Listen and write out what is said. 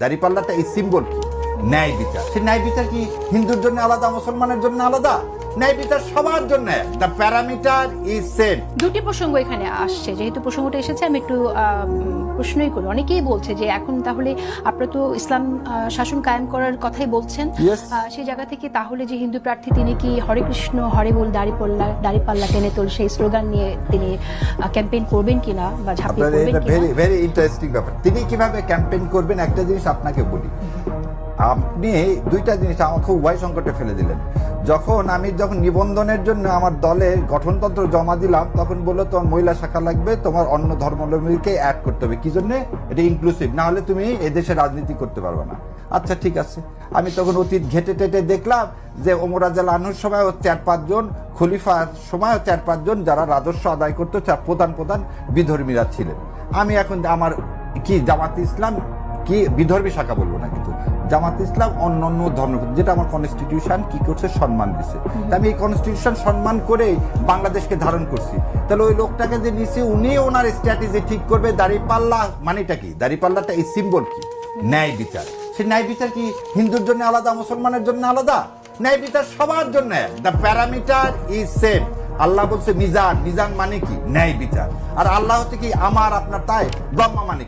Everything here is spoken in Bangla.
দাড়িপাল্লাটা এই সিম্বল কি? ন্যায় বিচার। সেই ন্যায় বিচার কি হিন্দুর জন্য আলাদা, মুসলমানের জন্য আলাদা? ন্যায় বিচার সবার জন্য। The parameter is same. দুটি প্রসঙ্গ এখানে আসছে, যেহেতু প্রসঙ্গটা এসেছে আমি একটু প্রশ্নই করি। অনেকেই বলছে যে এখন তাহলে আপনারা তো ইসলাম শাসন কায়েম করার কথাই বলছেন, সেই জায়গা থেকে তাহলে যে হিন্দু প্রার্থী তিনি কি হরে কৃষ্ণ হরে বল দাড়িপাল্লা টেনে তোল সেই স্লোগান নিয়ে তিনি ক্যাম্পেইন করবেন কিনা বা ঝাঁপিয়ে পড়বেন কিনা? ভেরি ভেরি ইন্টারেস্টিং ব্যাপার। তিনি কিভাবে ক্যাম্পেইন করবেন একটা জিনিস আপনাকে বলি। আপনি দুইটা জিনিস আমাকে উভয় সংকটে ফেলে দিলেন। যখন নিবন্ধনের জন্য আমার দলে গঠনতন্ত্র জমা দিলাম, তখন বললো তোমার মহিলা শাখা লাগবে, তোমার অন্য ধর্মাবলম্বীকে অ্যাড করতে হবে। কি জন্য? এটা ইনক্লুসিভ, না হলে তুমি এদেশে রাজনীতি করতে পারবে না। আচ্ছা ঠিক আছে। আমি তখন অতীত ঘেটে টেটে দেখলাম যে ওমর রাদিয়াল্লাহু আনহুর সময় 4-5 জন, খলিফার সময় 4-5 জন যারা রাজস্ব আদায় করতো, প্রধান বিধর্মীরা ছিলেন। আমি এখন আমার কি জামাতে ইসলাম কি বিধর্মী শাখা বলবো না, কিন্তু জামাতে ইসলাম অন্যান্য ধর্ম, যেটা আমার কনস্টিটিউশন কি করছে, সম্মান দিচ্ছে। আমি এই কনস্টিটিউশন সম্মান করে বাংলাদেশকে ধারণ করছি। তাহলে ওই লোকটাকে যে নিচে উনি ওনার স্ট্র্যাটেজি ঠিক করবে। দাড়িপাল্লা মানেটা কি? দাড়িপাল্লাটা এই সিম্বল কি? ন্যায় বিচার। সেই ন্যায় বিচার কি হিন্দুর জন্য আলাদা, মুসলমানের জন্য আলাদা? ন্যায় বিচার সবার জন্য। The parameter is same. আল্লাহ বলছে মিজান। মিজান মানে কি? ন্যায় বিচার। আর আল্লাহ হচ্ছে কি আমার, আপনার, তাই ব্রহ্মা মানে